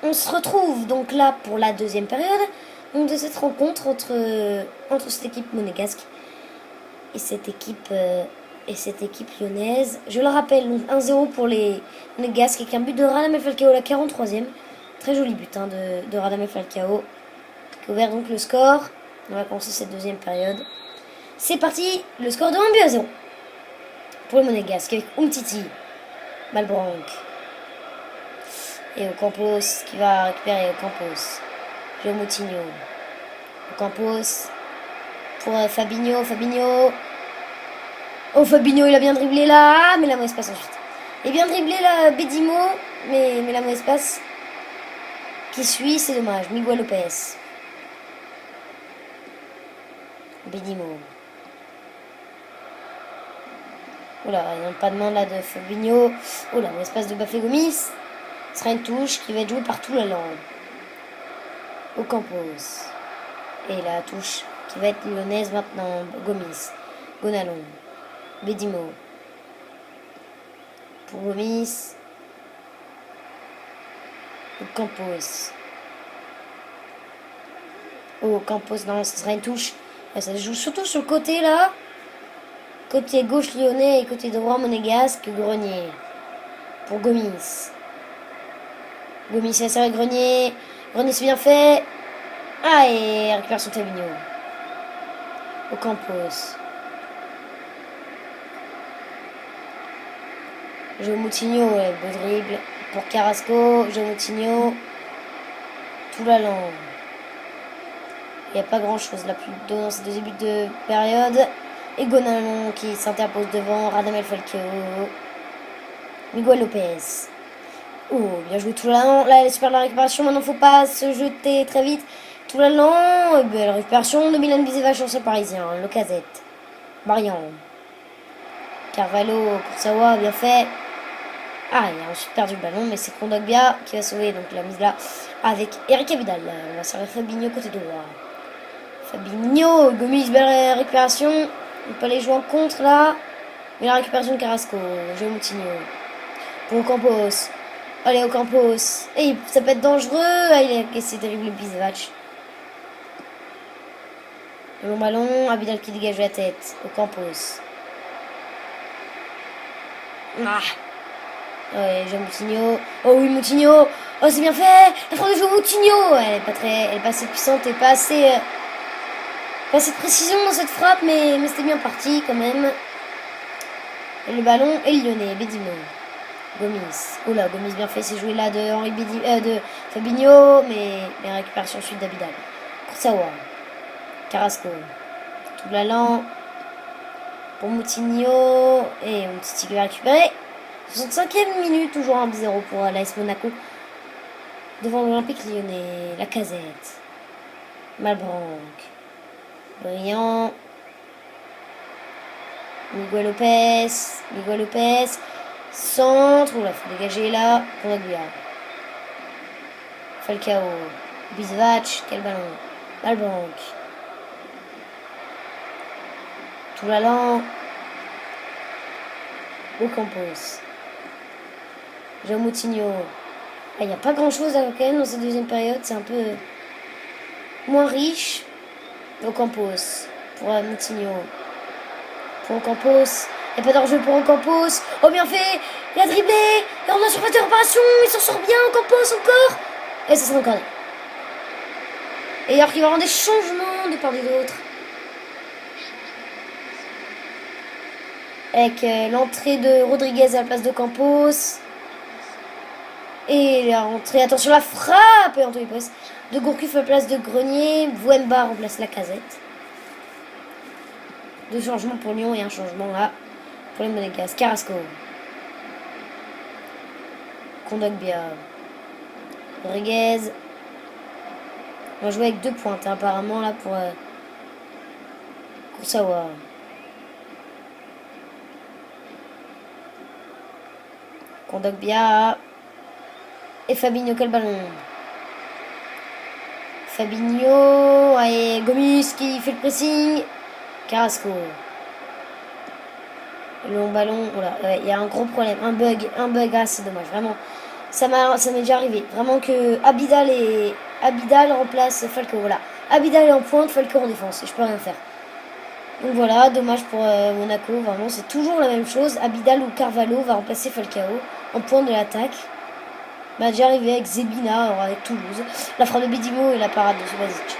on se retrouve donc là pour la deuxième période donc de cette rencontre entre cette équipe monégasque et cette équipe lyonnaise. Je le rappelle, 1-0 pour les monégasques avec un but de Radamel Falcao, la 43e. Très joli but de Radamel Falcao qui a ouvert donc le score. On va commencer cette deuxième période. C'est parti, le score de 1-0 pour les monégasques avec Umtiti, Malbranc et Ocampos qui va récupérer Ocampos. João Moutinho. Ocampos pour Fabinho. Oh, Fabinho, il a bien dribblé là, mais la mauvaise passe ensuite. Il a bien dribblé là, Bedimo, mais la mauvaise passe qui suit, c'est dommage. Miguel Lopez. Bedimo. Oula, il n'y a pas de main là de Fabinho. Oula, mauvaise passe de Bafé Gomis. Ce sera une touche qui va être jouée par tout la langue. Ocampos. Et la touche qui va être lyonnaise maintenant. Gomis. Gonalon. Bedimo. Pour Gomis. Ocampos. Oh, Ocampos, non, ce sera une touche. Ça se joue surtout sur le côté là. Côté gauche lyonnais et côté droit monégasque, Grenier. Pour Gomis. Gomis c'est serré Grenier. Grenier c'est bien fait. Ah, et récupération de Fabinho. Ocampos. João Moutinho, ouais, beau dribble. Pour Carrasco, João Moutinho. Tout la langue. Il n'y a pas grand chose là plus dans ces deuxième but de période. Et Gonalon qui s'interpose devant. Radamel Falcao. Miguel Lopez. Oh, bien joué tout l'an. Là, elle est super la récupération. Maintenant, faut pas se jeter très vite. Tout l'an. Belle récupération de Milan Bisevac, ancien parisien. Locazette. Marian. Carvalho. Kurzawa, bien fait. Ah, il a ensuite perdu le ballon, mais c'est Kondogbia qui va sauver donc la mise là avec Eric Abidal. On va servir Fabinho côté droit. Fabinho, Gomis, belle récupération. On peut aller jouer en contre là. Mais la récupération de Carrasco. João Moutinho. Pour Ocampos. Allez, Ocampos. Et ça peut être dangereux. Ah, il a essayé de dribbler Bisevac. Le long ballon. Abidal qui dégage la tête. Ocampos. Ah. Ouais, João Moutinho. Oh oui, Moutinho. Oh, c'est bien fait. La frappe de João Moutinho. Elle est pas assez puissante et pas assez de précision dans cette frappe, mais c'était bien parti quand même. Et le ballon est lyonnais. Bedimo. Gomis. Oh là, Gomis bien fait. C'est joué là de Fabinho, mais récupération ensuite d'Abidal. Kurzawa. Carrasco. Tout l'allant. Pour Moutinho. Et Umtiti qui va récupérer. 65e minute, toujours 1-0 pour l'AS Monaco. Devant l'Olympique lyonnais. Lacazette. Malbranc. Brillant. Miguel Lopez. Centre. Oula, faut dégager là. Pour Kondogbia. Falcao. Bisevac. Quel ballon. Malbranc. Tout l'allant. Ocampos. João Moutinho. Il n'y a pas grand chose quand même dans cette deuxième période. C'est un peu moins riche. Ocampos. Pour Moutinho. Pour Ocampos. Il n'y a pas d'enjeu pour Ocampos. Oh, bien fait. Il a dribblé. Et on a surface de réparation. Il s'en sort bien. Ocampos encore. Et ça sera encore. Et alors qu'il va avoir des changements de part et d'autre. Avec l'entrée de Rodriguez à la place d'Ocampos. Et la rentrée, attention la frappe. Et Anthony Pérez de Gourcuff à la place de Grenier. Wemba remplace Lacazette. 2 changements pour Lyon et un changement là pour les Monégasques. Carrasco. Kondogbia. Rodriguez. On va jouer avec 2 pointes apparemment là pour Kurzawa. Kondogbia. Et Fabinho, quel ballon. Fabinho. Et Gomis qui fait le pressing. Carrasco. Le long ballon. Voilà, il y a un gros problème. Un bug. Ah, c'est dommage. Vraiment. Ça m'est déjà arrivé. Vraiment que Abidal remplace Falcao. Voilà. Abidal est en pointe, Falcao en défense. Et je peux rien faire. Donc voilà, dommage pour Monaco. Vraiment, c'est toujours la même chose. Abidal ou Carvalho va remplacer Falcao en pointe de l'attaque. Bah, déjà arrivé avec Zebina, avec Toulouse. La frappe de Bedimo et la parade de Subasic.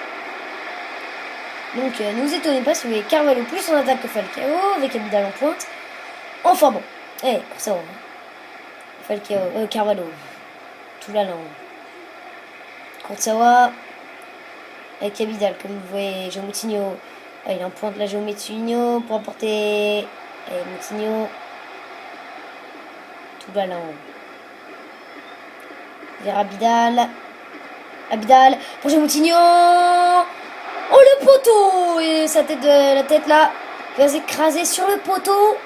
Donc ne vous étonnez pas si vous voyez Carvalho plus en attaque que Falcao, avec Abidal en pointe. Enfin bon. Ça va. Falcao, Carvalho. Tout la langue. Kurzawa avec Abidal, comme vous voyez, João Moutinho. Il est en pointe là, João Moutinho pour emporter. Moutinho. Tout la langue. Vers Abidal. Abidal pour João Moutinho. Oh, le poteau! Et la tête là va s'écraser sur le poteau.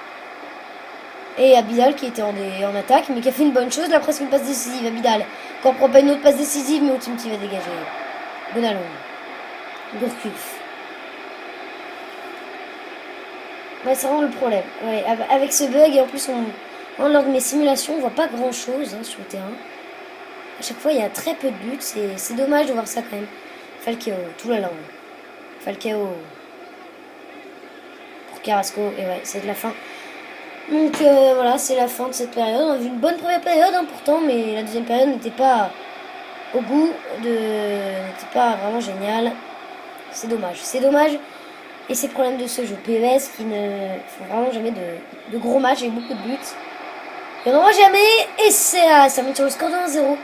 Et Abidal qui était en attaque, mais qui a fait une bonne chose. Là, presque une passe décisive. Abidal. Encore prend pas une autre passe décisive, mais Outimti va dégager. Gonalon. Gourcuff. Ouais, c'est vraiment le problème. Ouais, avec ce bug, et en plus, lors de mes simulations, on voit pas grand chose sur le terrain. À chaque fois, il y a très peu de buts. C'est dommage de voir ça quand même. Falcao, tout la langue. Falcao. Pour Carrasco. Et ouais, c'est de la fin. Donc voilà, c'est la fin de cette période. On a vu une bonne première période pourtant, mais la deuxième période n'était pas au goût n'était pas vraiment géniale. C'est dommage. C'est dommage. Et c'est le problème de ce jeu. PES qui ne font vraiment jamais de gros matchs avec beaucoup de buts. Il n'y en aura jamais. Et ça monte sur le score de 1-0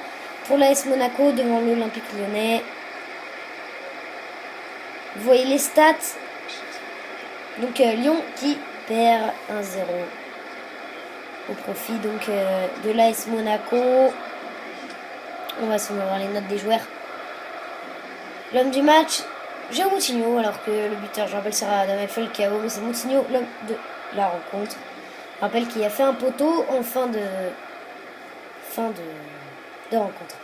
pour l'AS Monaco devant l'Olympique Lyonnais. Vous voyez les stats. Donc Lyon qui perd 1-0 au profit donc de l'AS Monaco. On va voir les notes des joueurs. L'homme du match, João Moutinho, alors que le buteur, je rappelle, sera Damien Falcao, mais c'est Moutinho, l'homme de la rencontre. Je rappelle qu'il a fait un poteau en fin de rencontre.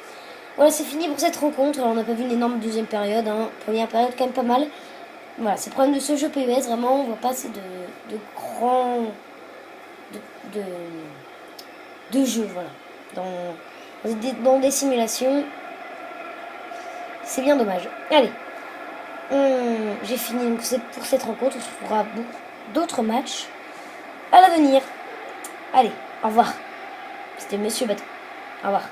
Voilà, c'est fini pour cette rencontre. Alors, on n'a pas vu une énorme deuxième période. Première période, quand même pas mal. Voilà, c'est le problème de ce jeu PES. Vraiment, on voit pas assez de grands de jeux, voilà. Dans des simulations. C'est bien dommage. Allez. J'ai fini donc pour cette rencontre. On se fera d'autres matchs à l'avenir. Allez, au revoir. C'était Monsieur Bateau. Au revoir.